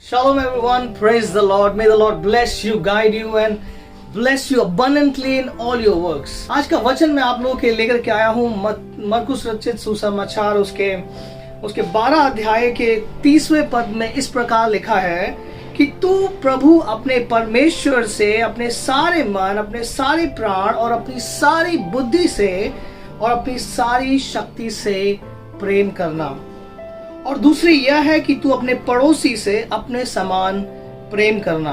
Shalom everyone, praise the Lord. May the Lord bless you, guide you and bless you abundantly in all your works. आज का वचन मैं आप लोगों के लेकर के आया हूँ मरकुस रचित सुसमाचार उसके 12 अध्याय के 30वें पद में इस प्रकार लिखा है कि तू प्रभु अपने परमेश्वर से अपने सारे मन, अपने सारे प्राण और अपनी सारी बुद्धि से और अपनी सारी शक्ति से प्रेम करना। और दूसरी यह है कि तू अपने पड़ोसी से अपने समान प्रेम करना।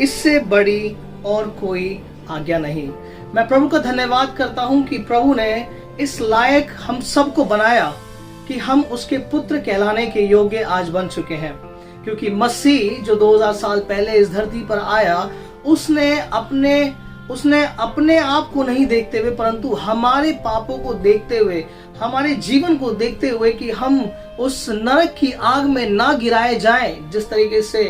इससे बड़ी और कोई आज्ञा नहीं। मैं प्रभु का धन्यवाद करता हूं कि प्रभु ने इस लायक हम सबको बनाया कि हम उसके पुत्र कहलाने के योग्य आज बन चुके हैं, क्योंकि मसीह जो 2000 साल पहले इस धरती पर आया, उसने अपने आप को नहीं देखते हुए परंतु हमारे पापों को देखते हुए, हमारे जीवन को देखते हुए कि हम उस नरक की आग में ना गिराए जाएं, जिस तरीके से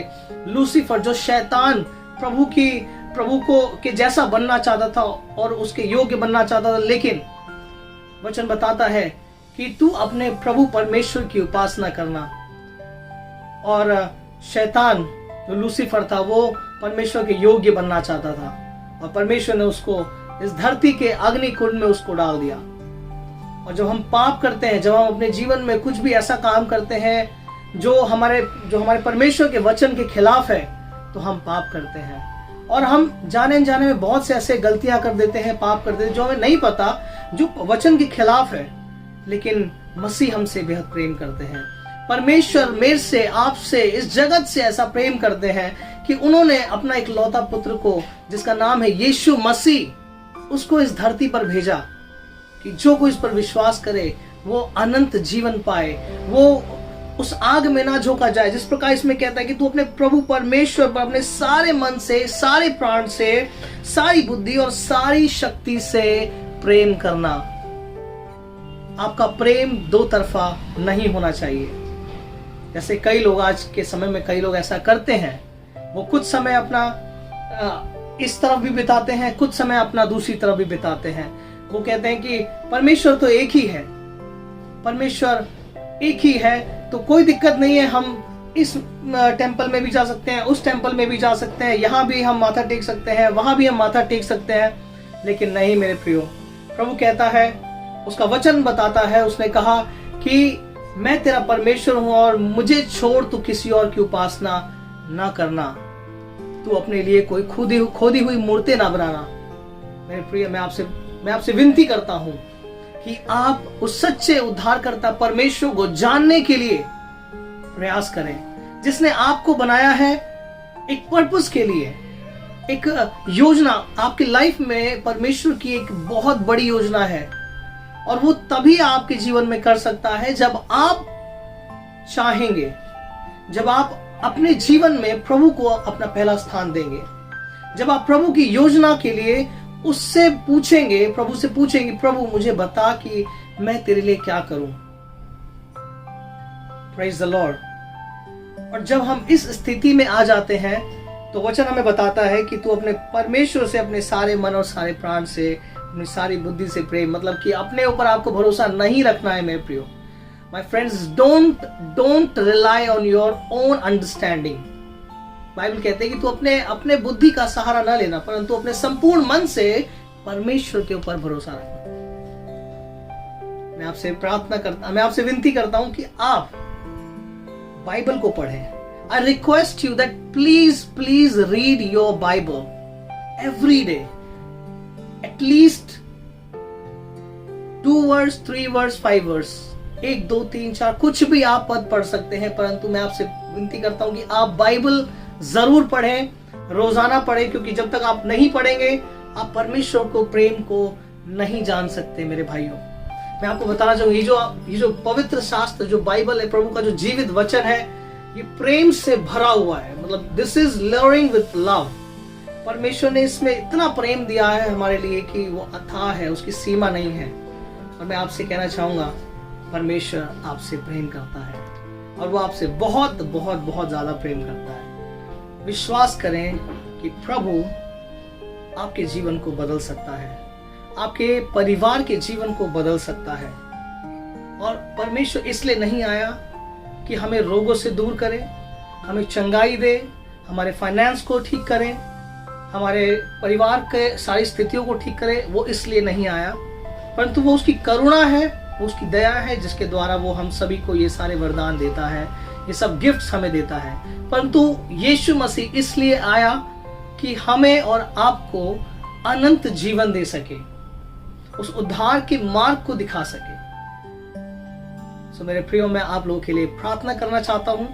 लूसीफर जो शैतान प्रभु को के जैसा बनना चाहता था और उसके योग्य बनना चाहता था, लेकिन वचन बताता है कि तू अपने प्रभु परमेश्वर की उपासना करना। और शैतान जो लूसीफर था वो परमेश्वर के योग्य बनना चाहता था और परमेश्वर ने उसको इस धरती के अग्नि कुंड में उसको डाल दिया। और जब हम पाप करते हैं, जब हम अपने जीवन में कुछ भी ऐसा काम करते हैं जो हमारे परमेश्वर के वचन के खिलाफ है, तो हम पाप करते हैं। और हम जाने अनजाने में बहुत से ऐसे गलतियां कर देते हैं, पाप कर देते हैं जो हमें नहीं पता, जो वचन के खिलाफ है, लेकिन मसीह हमसे बेहद प्रेम करते हैं। परमेश्वर मेरे से, आपसे, इस जगत से ऐसा प्रेम करते हैं कि उन्होंने अपना एक लौता पुत्र को, जिसका नाम है यीशु मसीह, उसको इस धरती पर भेजा कि जो कोई इस पर विश्वास करे वो अनंत जीवन पाए, वो उस आग में ना झोंका जाए। जिस प्रकार इसमें कहता है कि तू अपने प्रभु परमेश्वर पर अपने सारे मन से, सारे प्राण से, सारी बुद्धि और सारी शक्ति से प्रेम करना। आपका प्रेम दो तरफा नहीं होना चाहिए। जैसे कई लोग आज के समय में कई लोग ऐसा करते हैं, वो कुछ समय अपना इस तरफ भी बिताते हैं, कुछ समय अपना दूसरी तरफ भी बिताते हैं। वो कहते हैं कि परमेश्वर तो एक ही है, परमेश्वर एक ही है, तो कोई दिक्कत नहीं है, हम इस टेंपल में भी जा सकते हैं, उस टेंपल में भी जा सकते हैं, यहाँ भी हम माथा टेक सकते हैं, वहां भी हम माथा टेक सकते हैं। लेकिन नहीं मेरे प्रियो, प्रभु कहता है, उसका वचन बताता है, उसने कहा कि मैं तेरा परमेश्वर हूं और मुझे छोड़ तू किसी और की उपासना ना करना। तू अपने लिए कोई खोदी हुई मूर्ति ना बनाना। मेरे प्रिय, मैं आपसे विनती करता हूं कि आप उस सच्चे उद्धारकर्ता परमेश्वर को जानने के लिए प्रयास करें, जिसने आपको बनाया है एक पर्पस के लिए, एक योजना। आपकी लाइफ में परमेश्वर की एक बहुत बड़ी योजना है और वो तभी आपके जीवन में कर सकता है जब आप चाहेंगे, जब आप अपने जीवन में प्रभु को अपना पहला स्थान देंगे, जब आप प्रभु की योजना के लिए उससे पूछेंगे, प्रभु से पूछेंगे, प्रभु मुझे बता कि मैं तेरे लिए क्या करूं। Praise the Lord. और जब हम इस स्थिति में आ जाते हैं तो वचन हमें बताता है कि तू अपने परमेश्वर से अपने सारे मन और सारे प्राण से, अपनी सारी बुद्धि से प्रेम, मतलब कि अपने ऊपर आपको भरोसा नहीं रखना है मेरे प्रियो। My friends, don't rely on your own understanding. Bible कहते हैं कि तू अपने बुद्धि का सहारा ना लेना, परंतु अपने संपूर्ण मन से परमेश्वर के ऊपर भरोसा रखना। मैं आपसे विनती करता हूं कि आप बाइबल को पढ़ें। I request you that please read your Bible every day, at least 2 verse, 3 verse, 5 verse, 1, 2, 3, 4, कुछ भी आप पद पढ़ सकते हैं, परंतु मैं आपसे विनती करता हूं कि आप बाइबल जरूर पढ़ें, रोजाना पढ़ें, क्योंकि जब तक आप नहीं पढ़ेंगे आप परमेश्वर को, प्रेम को नहीं जान सकते। मेरे भाइयों, मैं आपको बताना चाहूंगा, ये जो पवित्र शास्त्र, जो बाइबल है, प्रभु का जो जीवित वचन है, ये प्रेम से भरा हुआ है। मतलब this is loving with love. परमेश्वर ने इसमें इतना प्रेम दिया है हमारे लिए कि वो अथाह है, उसकी सीमा नहीं है। और मैं आपसे कहना चाहूंगा, परमेश्वर आपसे प्रेम करता है और वो आपसे बहुत बहुत बहुत ज्यादा प्रेम करता है। विश्वास करें कि प्रभु आपके जीवन को बदल सकता है, आपके परिवार के जीवन को बदल सकता है। और परमेश्वर इसलिए नहीं आया कि हमें रोगों से दूर करे, हमें चंगाई दे, हमारे फाइनेंस को ठीक करें, हमारे परिवार के सारी स्थितियों को ठीक करे। वो इसलिए नहीं आया, परंतु वो उसकी करुणा है, वो उसकी दया है, जिसके द्वारा वो हम सभी को ये सारे वरदान देता है, ये सब गिफ्ट्स हमें देता है। परंतु यीशु मसीह इसलिए आया कि हमें और आपको अनंत जीवन दे सके, उस उद्धार के मार्ग को दिखा सके। सो मेरे प्रियो, मैं आप लोगों के लिए प्रार्थना करना चाहता हूं।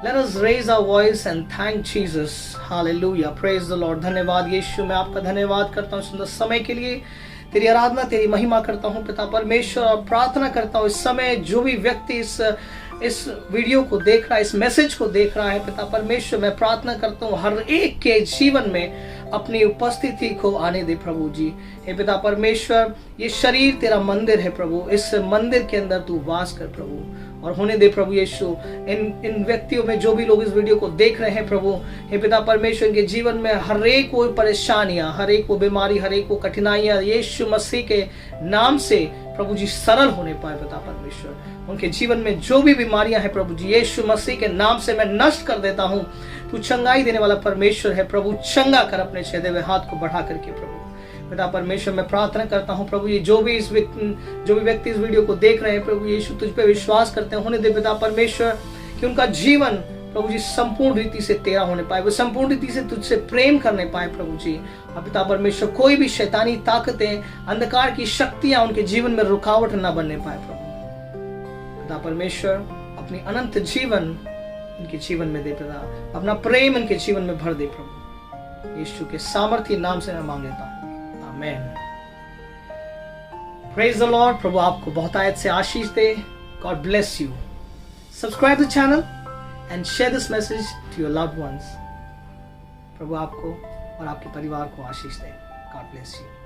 Let us raise our voice and thank Jesus. Hallelujah. Praise the Lord. धन्यवाद यीशु, मैं आपका धन्यवाद करता हूँ सुंदर समय के लिए। तेरी आराधना, तेरी महिमा करता हूँ पिता परमेश्वर, और प्रार्थना करता हूँ इस समय जो भी व्यक्ति इस वीडियो को देख रहा है, इस मैसेज को देख रहा है पिता परमेश्वर, मैं प्रार्थना करता हूँ हर एक के जीवन में अपनी उपस्थिति को आने दे प्रभु जी। हे पिता परमेश्वर, ये शरीर तेरा मंदिर है प्रभु, इस मंदिर के अंदर तू वास कर प्रभु, और होने दे प्रभु यीशु इन व्यक्तियों में, जो भी लोग इस वीडियो को देख रहे हैं प्रभु, हे पिता परमेश्वर, इनके जीवन में हर एक वो परेशानियां, हर एक वो बीमारी, हर एक वो कठिनाइयां यीशु मसीह के नाम से प्रभु जी सरल होने पाए पिता परमेश्वर। उनके जीवन में जो भी बीमारियां हैं प्रभु जी, यीशु मसीह के नाम से मैं नष्ट कर देता हूं। तू चंगाई देने वाला परमेश्वर है प्रभु, चंगा कर अपने छेदे हुए हाथ को बढ़ा करके प्रभु। पिता परमेश्वर, मैं प्रार्थना करता हूं प्रभु, ये जो भी व्यक्ति इस वीडियो को देख रहे हैं प्रभु यीशु, तुझ पे विश्वास करते हैं, होने दे पिता परमेश्वर कि उनका जीवन प्रभु जी संपूर्ण रीति से तेरा होने पाए, वो संपूर्ण रीति से तुझसे प्रेम करने पाए प्रभु जी। और पिता परमेश्वर, कोई भी शैतानी ताकतें, अंधकार की शक्तियां उनके जीवन में रुकावट न बनने पाए प्रभु। पिता परमेश्वर, अपनी अनंत जीवन इनके जीवन में दे पिता, अपना प्रेम इनके जीवन में भर दे प्रभु, यीशु के सामर्थ्य नाम से मैं मांग लेता हूँ, आमेन। Praise the Lord. प्रभु आपको बहुत आयत से आशीष दे। God bless you. Subscribe the channel and share this message to your loved ones. प्रभु आपको और आपके परिवार को आशीष दे। God bless you.